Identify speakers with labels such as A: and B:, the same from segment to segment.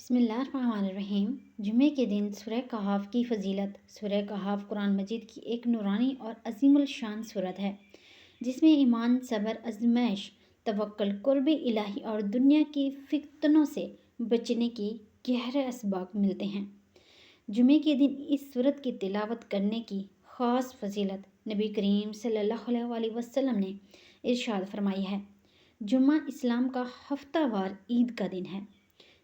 A: بسم اللہ الرحمن الرحیم۔ جمعے کے دن سورہ کہف کی فضیلت۔ سورہ کہف قرآن مجید کی ایک نورانی اور عظیم الشان سورت ہے جس میں ایمان، صبر، آزمائش، توکل، قرب الہی اور دنیا کی فتنوں سے بچنے کی گہرے اسباق ملتے ہیں۔ جمعے کے دن اس سورت کی تلاوت کرنے کی خاص فضیلت نبی کریم صلی اللہ علیہ وسلم نے ارشاد فرمائی ہے۔ جمعہ اسلام کا ہفتہ وار عید کا دن ہے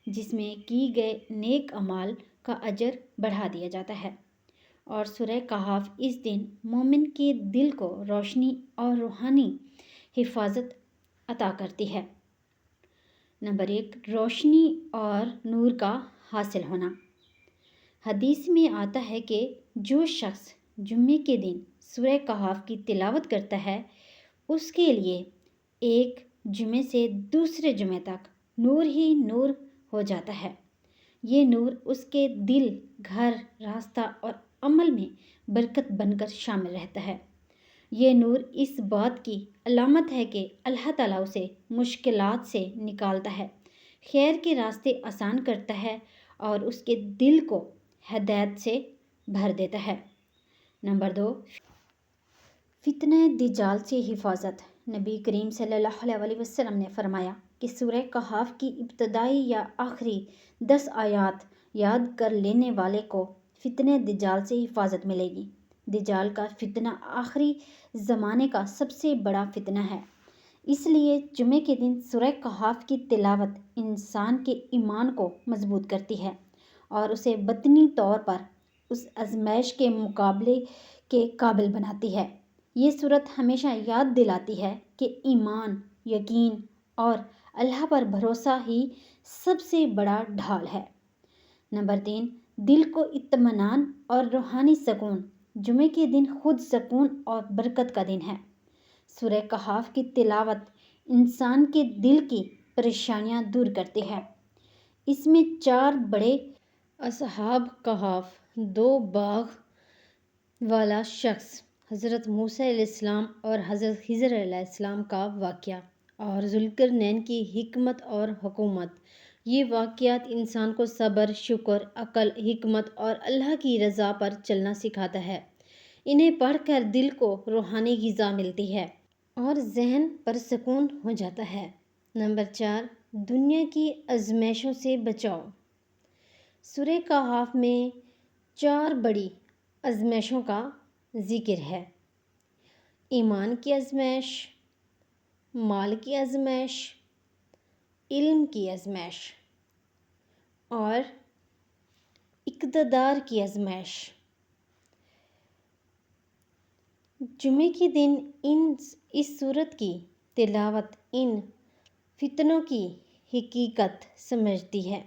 A: جس میں کی گئے نیک اعمال کا اجر بڑھا دیا جاتا ہے، اور سورہ کہف اس دن مومن کے دل کو روشنی اور روحانی حفاظت عطا کرتی ہے۔ نمبر 1، روشنی اور نور کا حاصل ہونا۔ حدیث میں آتا ہے کہ جو شخص جمعے کے دن سورہ کہف کی تلاوت کرتا ہے اس کے لیے ایک جمعے سے دوسرے جمعے تک نور ہی نور ہو جاتا ہے۔ یہ نور اس کے دل، گھر، راستہ اور عمل میں برکت بن کر شامل رہتا ہے۔ یہ نور اس بات کی علامت ہے کہ اللہ تعالیٰ اسے مشکلات سے نکالتا ہے، خیر کے راستے آسان کرتا ہے اور اس کے دل کو ہدایت سے بھر دیتا ہے۔ نمبر 2، فتنہ دجال سے حفاظت۔ نبی کریم صلی اللہ علیہ وسلم نے فرمایا کہ سورہ کہف کی ابتدائی یا آخری 10 آیات یاد کر لینے والے کو فتنہ دجال سے حفاظت ملے گی۔ دجال کا فتنہ آخری زمانے کا سب سے بڑا فتنہ ہے، اس لیے جمعے کے دن سورہ کہف کی تلاوت انسان کے ایمان کو مضبوط کرتی ہے اور اسے باطنی طور پر اس آزمائش کے مقابلے کے قابل بناتی ہے۔ یہ سورت ہمیشہ یاد دلاتی ہے کہ ایمان، یقین اور اللہ پر بھروسہ ہی سب سے بڑا ڈھال ہے۔ نمبر 3، دل کو اطمینان اور روحانی سکون۔ جمعے کے دن خود سکون اور برکت کا دن ہے۔ سورہ کہف کی تلاوت انسان کے دل کی پریشانیاں دور کرتی ہے۔ اس میں 4 بڑے اصحاب کہف، 2 باغ والا شخص، حضرت موسیٰ علیہ السلام اور حضرت خضر علیہ السلام کا واقعہ، اور ذوالقرنین کی حکمت اور حکومت۔ یہ واقعات انسان کو صبر، شکر، عقل، حکمت اور اللہ کی رضا پر چلنا سکھاتا ہے۔ انہیں پڑھ کر دل کو روحانی غذا ملتی ہے اور ذہن پرسکون ہو جاتا ہے۔ نمبر 4، دنیا کی آزمائشوں سے بچاؤ۔ سورہ کہف میں 4 بڑی آزمائشوں کا ذکر ہے: ایمان کی آزمائش، مال کی آزمائش، علم کی آزمائش اور اقتدار کی آزمائش۔ جمعے کے دن اس سورت کی تلاوت ان فتنوں کی حقیقت سمجھتی ہے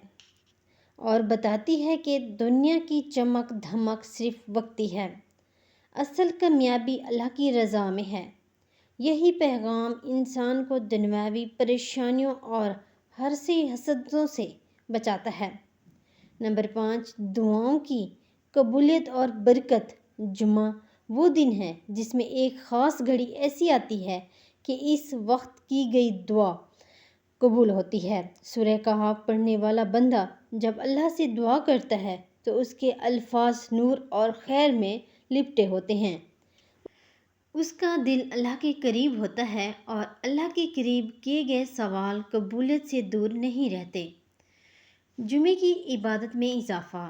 A: اور بتاتی ہے کہ دنیا کی چمک دھمک صرف وقتی ہے، اصل کامیابی اللہ کی رضا میں ہے۔ یہی پیغام انسان کو دنیاوی پریشانیوں اور حرصِ حسدوں سے بچاتا ہے۔ نمبر 5، دعاؤں کی قبولیت اور برکت۔ جمعہ وہ دن ہے جس میں ایک خاص گھڑی ایسی آتی ہے کہ اس وقت کی گئی دعا قبول ہوتی ہے۔ سورہ کہف پڑھنے والا بندہ جب اللہ سے دعا کرتا ہے تو اس کے الفاظ نور اور خیر میں لپٹے ہوتے ہیں۔ اس کا دل اللہ کے قریب ہوتا ہے اور اللہ کے قریب کیے گئے سوال قبولیت سے دور نہیں رہتے۔ جمعے کی عبادت میں اضافہ۔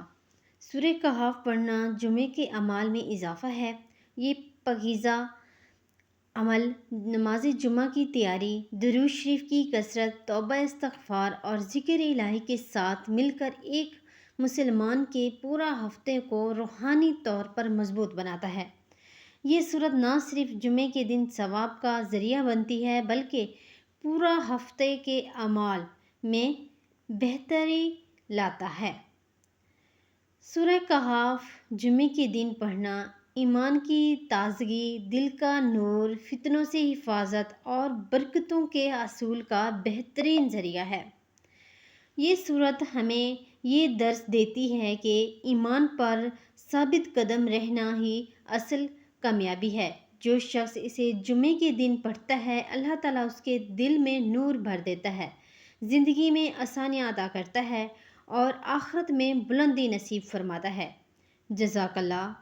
A: سورہ کہف پڑھنا جمعے کے اعمال میں اضافہ ہے۔ یہ پاکیزہ عمل نماز جمعہ کی تیاری، درود شریف کی کثرت، توبہ استغفار اور ذکر الہی کے ساتھ مل کر ایک مسلمان کے پورا ہفتے کو روحانی طور پر مضبوط بناتا ہے۔ یہ سورت نہ صرف جمعے کے دن ثواب کا ذریعہ بنتی ہے بلکہ پورا ہفتے کے اعمال میں بہتری لاتا ہے۔ سورہ کہف جمعے کے دن پڑھنا ایمان کی تازگی، دل کا نور، فتنوں سے حفاظت اور برکتوں کے حصول کا بہترین ذریعہ ہے۔ یہ سورت ہمیں یہ درس دیتی ہے کہ ایمان پر ثابت قدم رہنا ہی اصل کامیابی ہے۔ جو شخص اسے جمعے کے دن پڑھتا ہے اللہ تعالیٰ اس کے دل میں نور بھر دیتا ہے، زندگی میں آسانیاں عطا کرتا ہے اور آخرت میں بلندی نصیب فرماتا ہے۔ جزاک اللہ۔